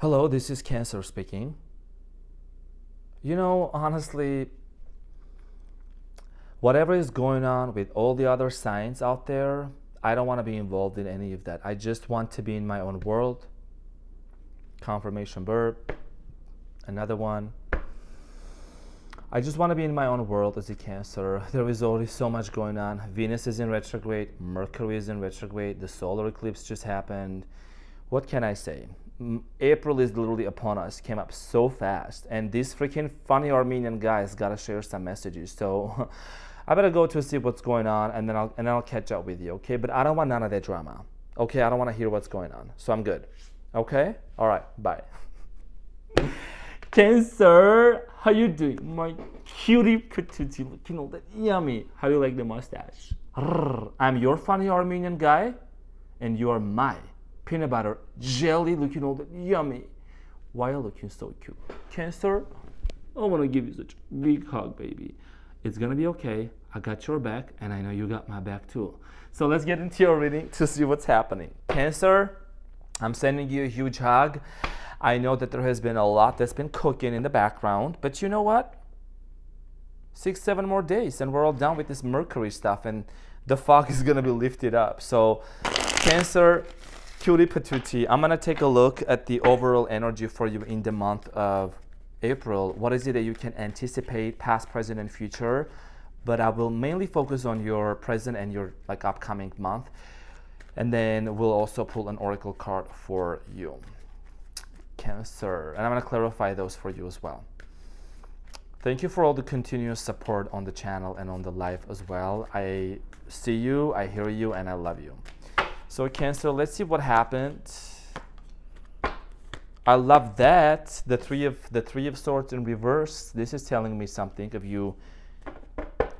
Hello, this is Cancer speaking. Honestly, whatever is going on with all the other signs out there, I don't want to be involved in any of that. I just want to be in my own world. Confirmation verb. Another one. I just want to be in my own world as a Cancer. There is already so much going on. Venus is in retrograde. Mercury is in retrograde. The solar eclipse just happened. What can I say? April is literally upon us, came up so fast, and this freaking funny Armenian guy's gotta share some messages. So I better go to see what's going on, and then I'll catch up with you, okay? But I don't want none of that drama, okay? I don't want to hear what's going on, so I'm good, okay? All right, bye. Cancer, how you doing, my cutie patootie, looking all that yummy? How do you like the mustache? I'm your funny Armenian guy, and you are my peanut butter jelly looking all that yummy. Why are you looking so cute? Cancer, I want to give you such a big hug, baby. It's gonna be okay. I got your back, and I know you got my back too. So let's get into your reading to see what's happening. Cancer, I'm sending you a huge hug. I know that there has been a lot that's been cooking in the background, but you know what? 6-7 more days and we're all done with this Mercury stuff, and the fog is gonna be lifted up. So Cancer, cutie patootie, I'm gonna take a look at the overall energy for you in the month of April. What is it that you can anticipate, past, present, and future? But I will mainly focus on your present and your upcoming month, and then we'll also pull an oracle card for you, Cancer, and I'm gonna clarify those for you as well. Thank you for all the continuous support on the channel and on the live as well. I see you, I hear you, and I love you. So Cancer, let's see what happened. I love that. The three of swords in reverse. This is telling me something of you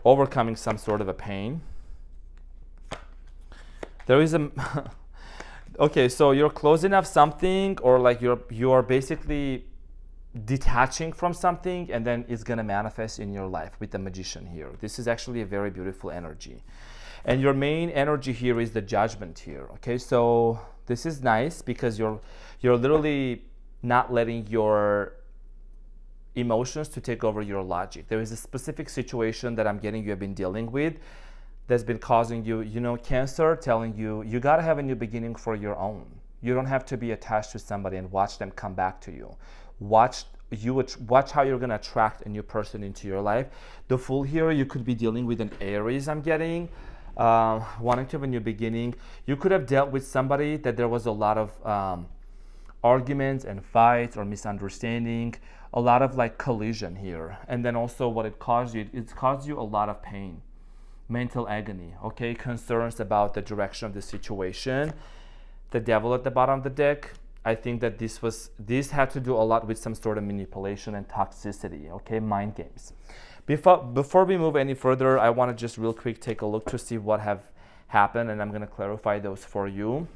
overcoming some sort of a pain. There is a okay, so you're closing off something, or like you are basically detaching from something, and then it's gonna manifest in your life with the Magician here. This is actually a very beautiful energy. And your main energy here is the Judgment here, okay? So this is nice because you're literally not letting your emotions to take over your logic. There is a specific situation that I'm getting you have been dealing with that's been causing you, Cancer, telling you gotta have a new beginning for your own. You don't have to be attached to somebody and watch them come back to you. Watch how you're gonna attract a new person into your life. The Fool here, you could be dealing with an Aries, I'm getting. Wanting to have a new beginning. You could have dealt with somebody that there was a lot of arguments and fights or misunderstanding, a lot of collision here. And then also what it caused you a lot of pain, mental agony, okay? Concerns about the direction of the situation. The Devil at the bottom of the deck. I think that this had to do a lot with some sort of manipulation and toxicity, okay? Mind games. Before we move any further, I want to just real quick take a look to see what have happened, and I'm going to clarify those for you.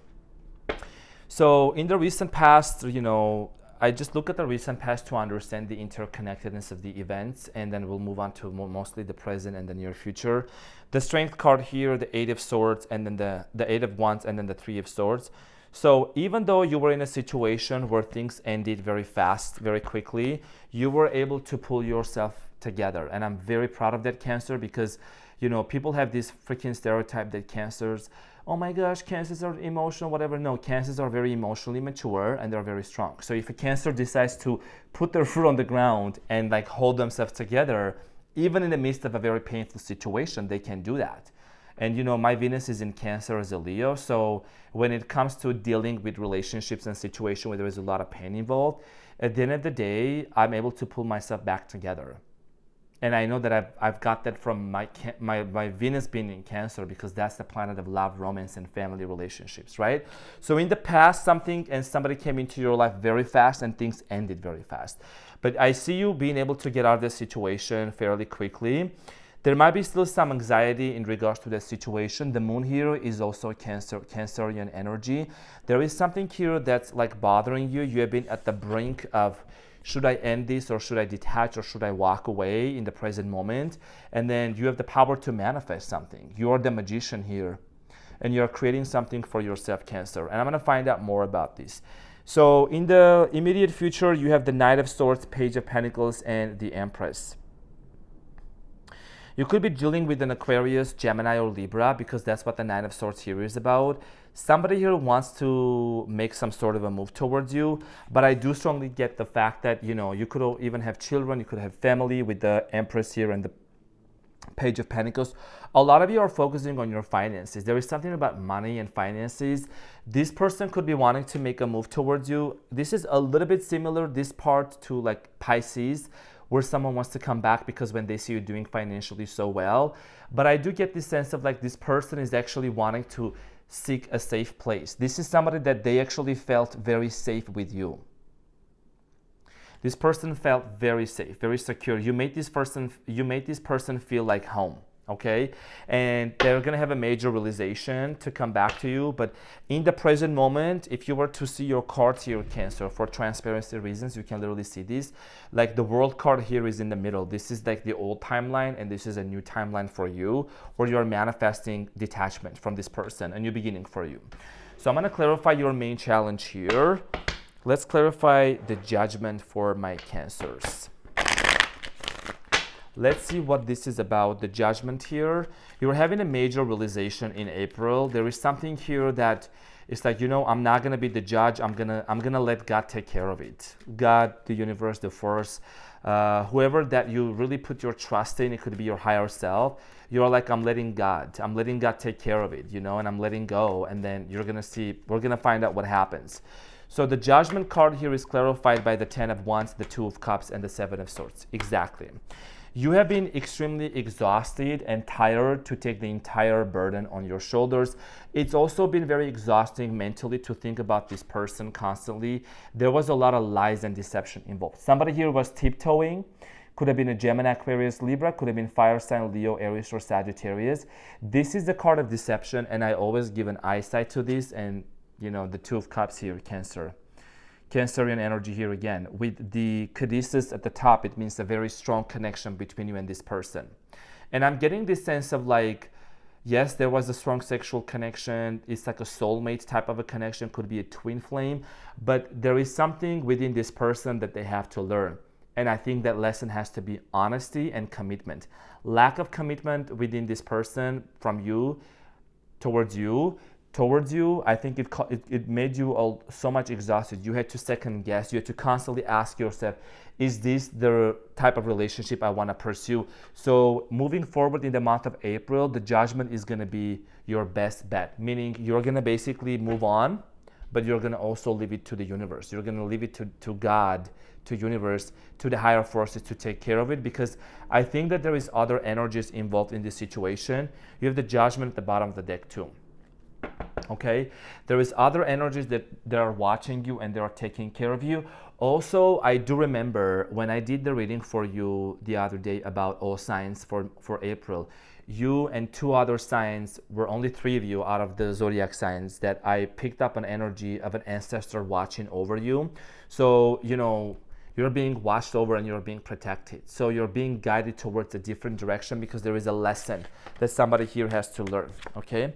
So in the recent past, I just look at the recent past to understand the interconnectedness of the events, and then we'll move on to mostly the present and the near future. The Strength card here, the Eight of Swords, and then the Eight of Wands, and then the Three of Swords. So even though you were in a situation where things ended very fast, very quickly, you were able to pull yourself together. And I'm very proud of that, Cancer, because people have this freaking stereotype that Cancers, oh my gosh, Cancers are emotional, whatever. No, Cancers are very emotionally mature and they're very strong. So if a Cancer decides to put their foot on the ground and hold themselves together, even in the midst of a very painful situation, they can do that. And my Venus is in Cancer as a Leo, so when it comes to dealing with relationships and situations where there is a lot of pain involved, at the end of the day, I'm able to pull myself back together. And I know that I've got that from my Venus being in Cancer, because that's the planet of love, romance, and family relationships, right? So in the past, somebody came into your life very fast and things ended very fast. But I see you being able to get out of this situation fairly quickly. There might be still some anxiety in regards to the situation. The Moon here is also Cancerian energy. There is something here that's bothering you. You have been at the brink of, should I end this, or should I detach, or should I walk away in the present moment? And then you have the power to manifest something. You're the Magician here, and you're creating something for yourself, Cancer. And I'm going to find out more about this. So in the immediate future, you have the Knight of Swords, Page of Pentacles, and the Empress. You could be dealing with an Aquarius, Gemini, or Libra, because that's what the Nine of Swords here is about. Somebody here wants to make some sort of a move towards you, but I do strongly get the fact that, you know, you could even have children, you could have family with the Empress here and the Page of Pentacles. A lot of you are focusing on your finances. There is something about money and finances. This person could be wanting to make a move towards you. This is a little bit similar, this part, to like Pisces, where someone wants to come back because when they see you doing financially so well. But I do get this sense of like this person is actually wanting to seek a safe place. This is somebody that they actually felt very safe with you. This person felt very safe, very secure. You made this person feel like home, okay? And they're gonna have a major realization to come back to you. But in the present moment, if you were to see your cards here, Cancer, for transparency reasons, you can literally see this. Like the World card here is in the middle. This is like the old timeline, and this is a new timeline for you, where you're manifesting detachment from this person, a new beginning for you. So I'm gonna clarify your main challenge here. Let's clarify the Judgment for my Cancers. Let's see what this is about, the Judgment here. You're having a major realization in April. There is something here that it's like, you know, I'm not gonna be the judge. I'm gonna let God take care of it. God, the universe, the force, whoever that you really put your trust in, it could be your higher self. You're like, I'm letting God take care of it, you know, and I'm letting go. And then you're gonna see, we're gonna find out what happens. So the Judgment card here is clarified by the 10 of Wands, the 2 of Cups, and the 7 of Swords. Exactly. You have been extremely exhausted and tired to take the entire burden on your shoulders. It's also been very exhausting mentally to think about this person constantly. There was a lot of lies and deception involved. Somebody here was tiptoeing. Could have been a Gemini, Aquarius, Libra. Could have been fire sign, Leo, Aries, or Sagittarius. This is the card of deception, and I always give an eyesight to this. And you know, the 2 of Cups here, Cancer. Cancerian energy here again. With the caduceus at the top, it means a very strong connection between you and this person. And I'm getting this sense of like, yes, there was a strong sexual connection. It's like a soulmate type of a connection, could be a twin flame. But there is something within this person that they have to learn. And I think that lesson has to be honesty and commitment. Lack of commitment within this person from you, towards you, I think it made you all so much exhausted. You had to second guess. You had to constantly ask yourself, is this the type of relationship I want to pursue? So moving forward in the month of April, the Judgment is going to be your best bet, meaning you're going to basically move on, but you're going to also leave it to the universe. You're going to leave it to God, to universe, to the higher forces to take care of it, because I think that there is other energies involved in this situation. You have the Judgment at the bottom of the deck too. Okay, there is other energies that are watching you and they are taking care of you. Also, I do remember when I did the reading for you the other day about all signs for April, you and 2 other signs, were only 3 of you out of the zodiac signs that I picked up an energy of an ancestor watching over you. So, you know, you're being watched over and you're being protected. So you're being guided towards a different direction because there is a lesson that somebody here has to learn, okay?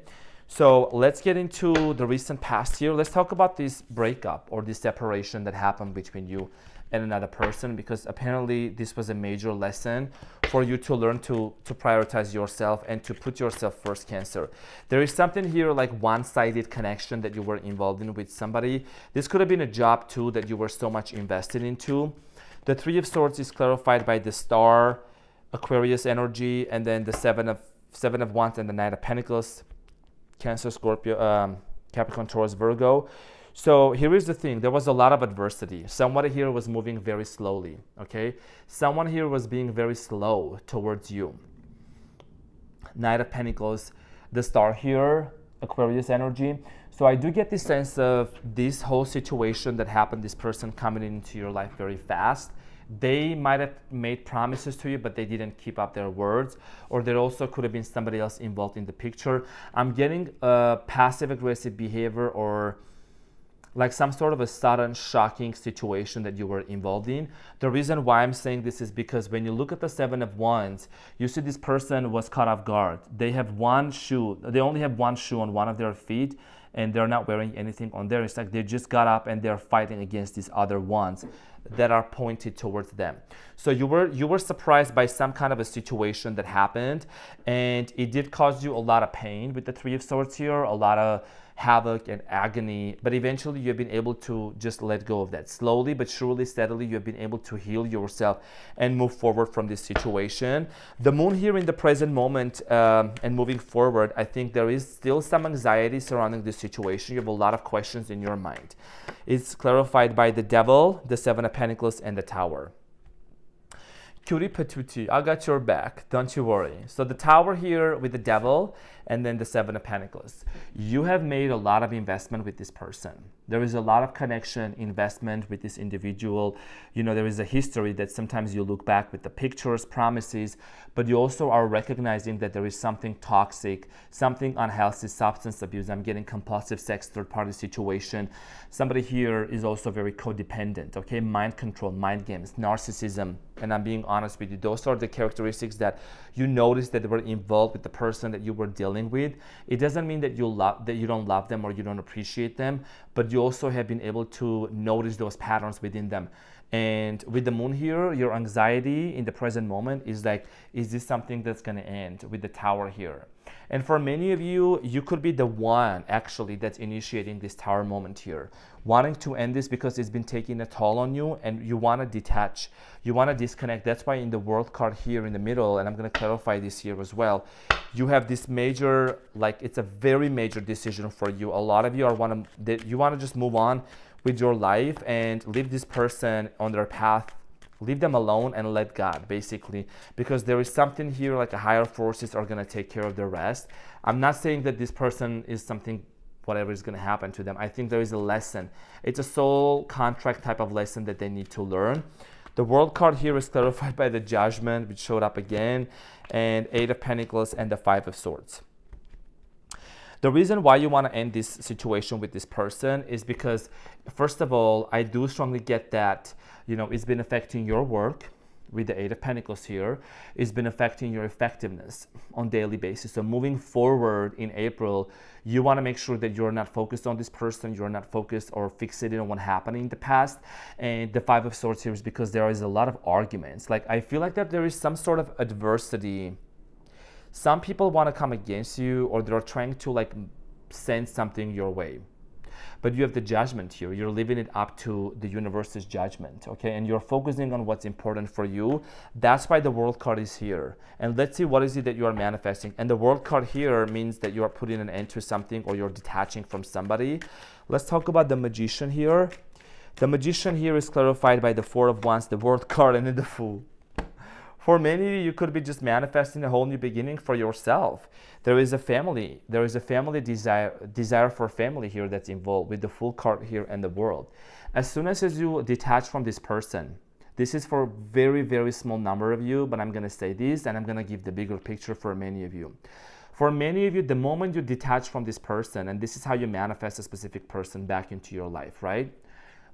So let's get into the recent past here. Let's talk about this breakup or this separation that happened between you and another person, because apparently this was a major lesson for you to learn to prioritize yourself and to put yourself first, Cancer. There is something here like one-sided connection that you were involved in with somebody. This could have been a job too that you were so much invested into. The 3 of Swords is clarified by the Star, Aquarius energy, and then the 7 of Wands and the Knight of Pentacles. Cancer, Scorpio, Capricorn, Taurus, Virgo. So here is the thing. There was a lot of adversity. Somebody here was moving very slowly, okay? Someone here was being very slow towards you. Knight of Pentacles, the Star here, Aquarius energy. So I do get this sense of this whole situation that happened, this person coming into your life very fast. They might have made promises to you, but they didn't keep up their words. Or there also could have been somebody else involved in the picture. I'm getting a passive-aggressive behavior or like some sort of a sudden, shocking situation that you were involved in. The reason why I'm saying this is because when you look at the 7 of Wands, you see this person was caught off guard. They have one shoe. They only have one shoe on one of their feet. and they're not wearing anything on there. It's like they just got up and they're fighting against these other ones that are pointed towards them. So you were surprised by some kind of a situation that happened, and it did cause you a lot of pain with the Three of Swords here, a lot of havoc and agony, but eventually you've been able to just let go of that. Slowly but surely, steadily, you've been able to heal yourself and move forward from this situation. The moon here in the present moment and moving forward, I think there is still some anxiety surrounding this situation. You have a lot of questions in your mind. It's clarified by the Devil, the Seven of Pentacles, and the Tower. Cutie patootie, I got your back, don't you worry. So the Tower here with the Devil and then the Seven of Pentacles. You have made a lot of investment with this person. There is a lot of connection, investment with this individual. You know, there is a history that sometimes you look back with the pictures, promises, but you also are recognizing that there is something toxic, something unhealthy, substance abuse. I'm getting compulsive sex, third-party situation. Somebody here is also very codependent, okay? Mind control, mind games, narcissism, and I'm being honest with you. Those are the characteristics that you notice that were involved with the person that you were dealing with. It doesn't mean that you don't love them or you don't appreciate them, but you also have been able to notice those patterns within them. And with the moon here, your anxiety in the present moment is like, is this something that's going to end with the Tower here? And for many of you, you could be the one actually that's initiating this Tower moment here, wanting to end this because it's been taking a toll on you and you want to detach, you want to disconnect. That's why in the World card here in the middle, and I'm going to clarify this here as well, you have this major, like it's a very major decision for you. A lot of you you want to just move on with your life and leave this person on their path, leave them alone and let God, basically, because there is something here like a higher forces are going to take care of the rest. I'm not saying that this person is something, whatever is going to happen to them. I think there is a lesson. It's a soul contract type of lesson that they need to learn. The World card here is clarified by the Judgment, which showed up again, and Eight of Pentacles and the Five of Swords. The reason why you want to end this situation with this person is because, first of all, I do strongly get that, you know, it's been affecting your work with the Eight of Pentacles here. It's been affecting your effectiveness on a daily basis. So moving forward in April, you want to make sure that you're not focused on this person, you're not focused or fixated on what happened in the past. And the Five of Swords here is because there is a lot of arguments. Like, I feel like that there is some sort of adversity. Some people want to come against you, or they're trying to like send something your way. But you have the Judgment here. You're leaving it up to the universe's judgment, okay? And you're focusing on what's important for you. That's why the World card is here. And let's see what is it that you are manifesting. And the World card here means that you are putting an end to something or you're detaching from somebody. Let's talk about the Magician here. The Magician here is clarified by the Four of Wands, the World card, and then the Fool. For many of you, you could be just manifesting a whole new beginning for yourself. There is a family. There is a family desire for family here that's involved with the Fool card here and the World. As soon as you detach from this person, this is for a very, very small number of you, but I'm going to say this and I'm going to give the bigger picture for many of you. For many of you, the moment you detach from this person, and this is how you manifest a specific person back into your life, right?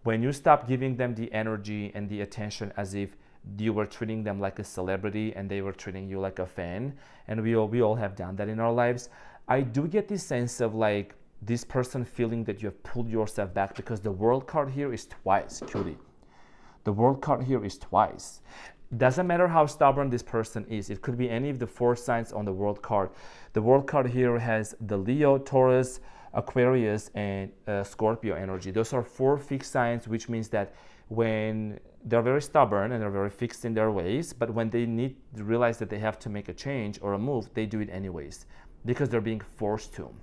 When you stop giving them the energy and the attention as if you were treating them like a celebrity and they were treating you like a fan, and we all have done that in our lives. I do get this sense of like this person feeling that you have pulled yourself back, because the World card here is twice, cutie. The World card here is twice. Doesn't matter how stubborn this person is. It could be any of the four signs on the World card. The World card here has the Leo, Taurus, Aquarius, and Scorpio energy. Those are four fixed signs, which means that when they're very stubborn and they're very fixed in their ways, but when they need to realize that they have to make a change or a move, they do it anyways because they're being forced to.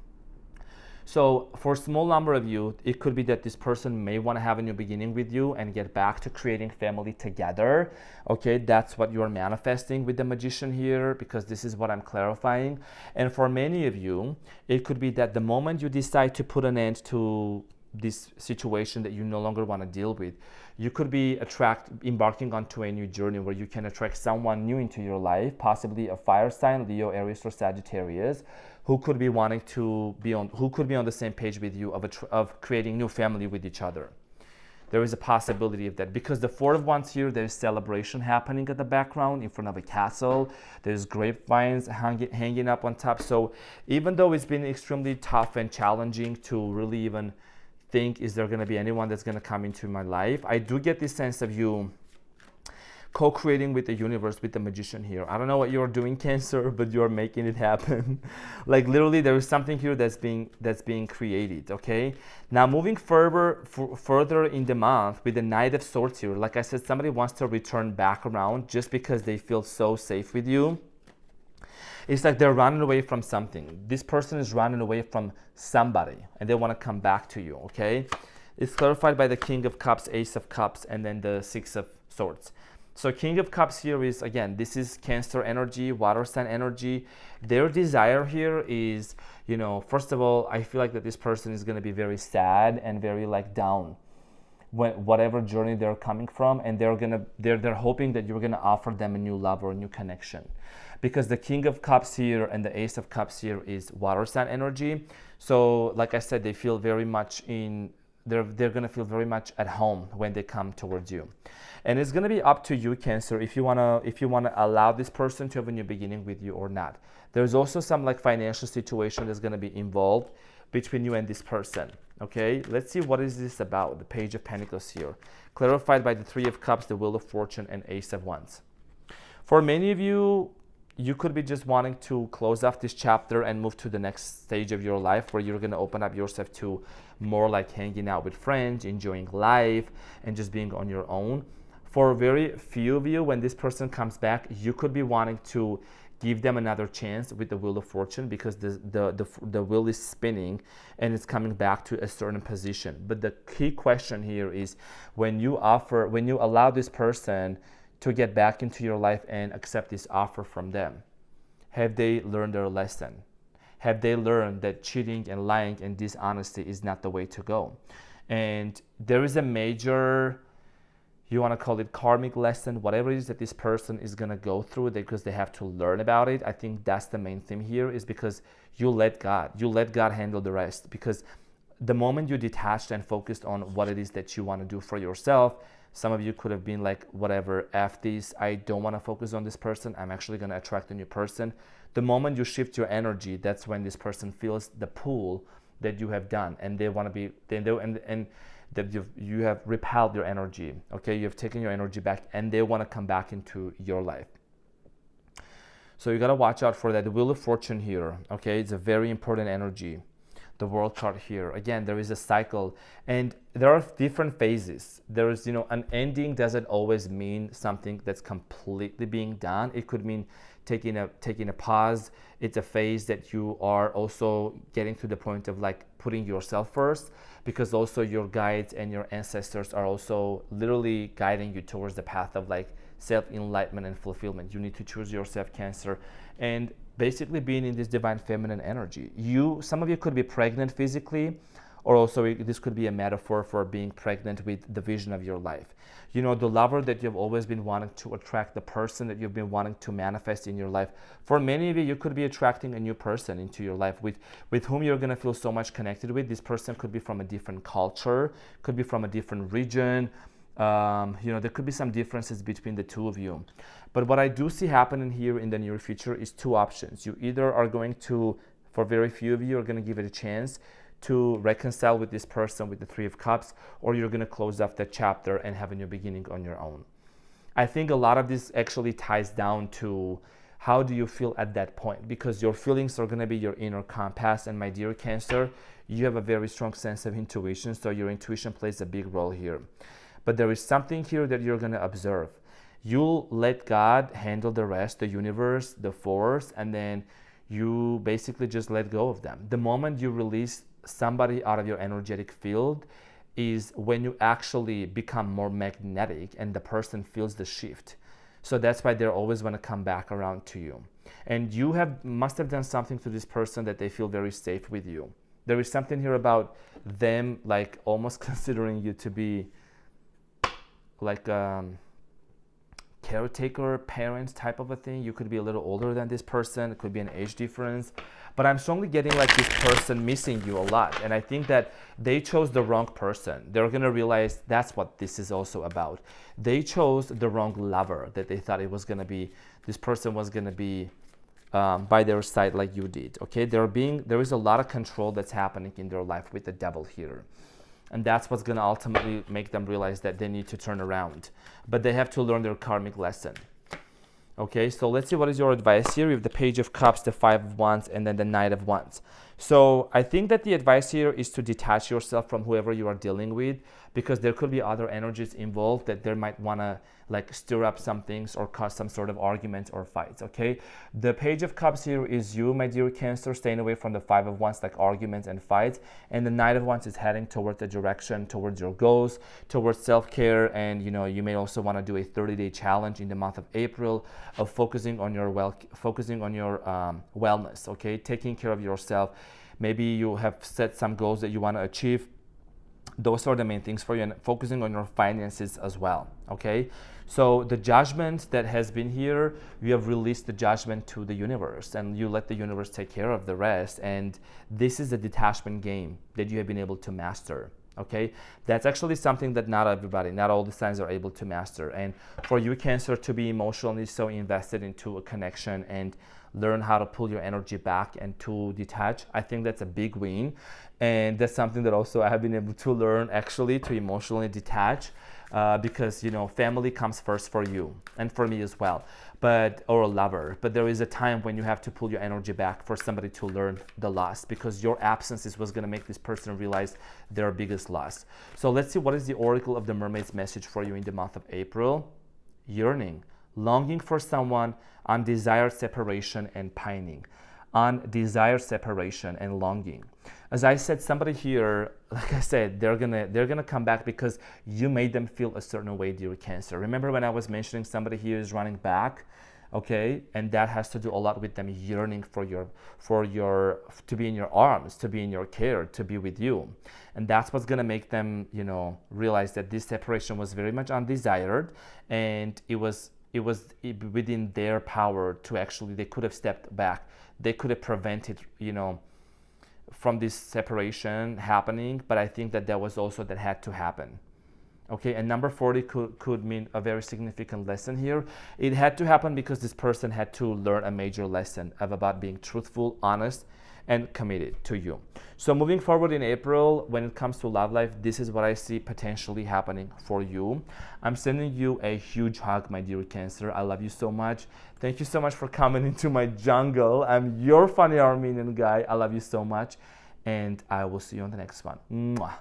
So for a small number of you, it could be that this person may want to have a new beginning with you and get back to creating family together. Okay, that's what you're manifesting with the Magician here, because this is what I'm clarifying. And for many of you, it could be that the moment you decide to put an end to this situation that you no longer want to deal with, you could be embarking onto a new journey where you can attract someone new into your life, possibly a fire sign, Leo, Aries, or Sagittarius, who could be wanting to be on the same page with you of creating new family with each other. there is a possibility of that, because the Four of Wands here, there's celebration happening at the background in front of a castle. There's grapevines hanging up on top. So even though it's been extremely tough and challenging to really even think, is there going to be anyone that's going to come into my life, I do get this sense of you co-creating with the universe, with the Magician here. I don't know what you're doing, Cancer, but you're making it happen. Like literally there is something here that's being created, okay? Now moving further in the month with the Knight of Swords here, like I said, somebody wants to return back around just because they feel so safe with you. It's like they're running away from something. This person is running away from somebody and they want to come back to you, okay? It's clarified by the King of Cups, Ace of Cups, and then the Six of Swords. So King of Cups here is, again, this is Cancer energy, water sign energy. Their desire here is, you know, first of all, I feel like that this person is going to be very sad and very like down when whatever journey they're coming from, and they're hoping that you're going to offer them a new love or a new connection. Because the King of Cups here and the Ace of Cups here is water sign energy. So like I said, they feel very much they're going to feel very much at home when they come towards you. And it's going to be up to you, Cancer, if you want to allow this person to have a new beginning with you or not. There's also some like financial situation that's going to be involved between you and this person. Okay, let's see what is this about. The Page of Pentacles here, clarified by the Three of Cups, the Wheel of Fortune, and Ace of Wands. For many of you, you could be just wanting to close off this chapter and move to the next stage of your life, where you're going to open up yourself to more like hanging out with friends, enjoying life, and just being on your own. For very few of you, when this person comes back, you could be wanting to give them another chance with the Wheel of Fortune, because the wheel is spinning and it's coming back to a certain position. But the key question here is, when you allow this person to get back into your life and accept this offer from them, have they learned their lesson? Have they learned that cheating and lying and dishonesty is not the way to go? And there is a major, you want to call it karmic lesson, whatever it is that this person is going to go through, because they have to learn about it. I think that's the main theme here, is because you let God handle the rest. Because the moment you detached and focused on what it is that you want to do for yourself, some of you could have been like, whatever, F this, I don't want to focus on this person, I'm actually going to attract a new person. The moment you shift your energy, that's when this person feels the pull that you have done, and they want to be, and that you have repelled your energy, okay? You have taken your energy back, and they want to come back into your life. So you got to watch out for that. The Wheel of Fortune here, okay? It's a very important energy. The World card here. Again, there is a cycle, and there are different phases. There is, an ending doesn't always mean something that's completely being done. It could mean taking a pause. It's a phase that you are also getting to the point of like putting yourself first, because also your guides and your ancestors are also literally guiding you towards the path of like self-enlightenment and fulfillment. You need to choose yourself, Cancer, and basically being in this divine feminine energy. Some of you could be pregnant physically, or also this could be a metaphor for being pregnant with the vision of your life. The lover that you've always been wanting to attract, the person that you've been wanting to manifest in your life. For many of you, you could be attracting a new person into your life with whom you're going to feel so much connected with. This person could be from a different culture, could be from a different region. There could be some differences between the two of you. But what I do see happening here in the near future is two options. You either are going to, for very few of you, are going to give it a chance to reconcile with this person with the Three of Cups, or you're going to close off that chapter and have a new beginning on your own. I think a lot of this actually ties down to how do you feel at that point, because your feelings are going to be your inner compass. And my dear Cancer, you have a very strong sense of intuition, so your intuition plays a big role here. But there is something here that you're going to observe. You'll let God handle the rest, the universe, the force, and then you basically just let go of them. The moment you release somebody out of your energetic field is when you actually become more magnetic and the person feels the shift. So that's why they're always going to come back around to you. And you must have done something to this person that they feel very safe with you. There is something here about them like almost considering you to be like caretaker, parents type of a thing. You could be a little older than this person. It could be an age difference. But I'm strongly getting like this person missing you a lot. And I think that they chose the wrong person. They're going to realize that's what this is also about. They chose the wrong lover that they thought it was going to be, this person was going to be by their side like you did. Okay, there is a lot of control that's happening in their life with the devil here. And that's what's going to ultimately make them realize that they need to turn around. But they have to learn their karmic lesson. Okay, so let's see what is your advice here. We have the Page of Cups, the Five of Wands, and then the Knight of Wands. So I think that the advice here is to detach yourself from whoever you are dealing with, because there could be other energies involved that they might want to like stir up some things or cause some sort of arguments or fights. Okay, the Page of Cups here is you, my dear Cancer, staying away from the Five of Wands, like arguments and fights, and the Knight of Wands is heading towards the direction, towards your goals, towards self-care. And you know, you may also want to do a 30-day challenge in the month of April of focusing on your wellness. Okay, taking care of yourself. Maybe you have set some goals that you want to achieve. Those are the main things for you, and focusing on your finances as well. Okay, so the judgment that has been here, you have released the judgment to the universe, and you let the universe take care of the rest. And this is a detachment game that you have been able to master. Okay, that's actually something that not all the signs are able to master. And for you, Cancer, to be emotionally so invested into a connection and learn how to pull your energy back and to detach, I think that's a big win. And that's something that also I have been able to learn, actually, to emotionally detach, because you know, family comes first for you and for me as well, or a lover. But there is a time when you have to pull your energy back for somebody to learn the loss, because your absence is what's going to make this person realize their biggest loss. So let's see what is the Oracle of the Mermaid's message for you in the month of April. Yearning, longing for someone, undesired separation and pining. Undesired separation and longing. As I said, somebody here, like I said, they're gonna come back because you made them feel a certain way, dear Cancer. Remember when I was mentioning somebody here is running back? Okay, and that has to do a lot with them yearning to be in your arms, to be in your care, to be with you. And that's what's gonna make them, you know, realize that this separation was very much undesired, and it was within their power to actually, they could have stepped back. They could have prevented, you know, from this separation happening, but I think that was also that had to happen. Okay, and number 40 could mean a very significant lesson here. It had to happen because this person had to learn a major lesson about being truthful, honest, and committed to you. So moving forward in April, when it comes to love life, this is what I see potentially happening for you. I'm sending you a huge hug, my dear Cancer. I love you so much. Thank you so much for coming into my jungle. I'm your funny Armenian guy. I love you so much, and I will see you on the next one. Mwah.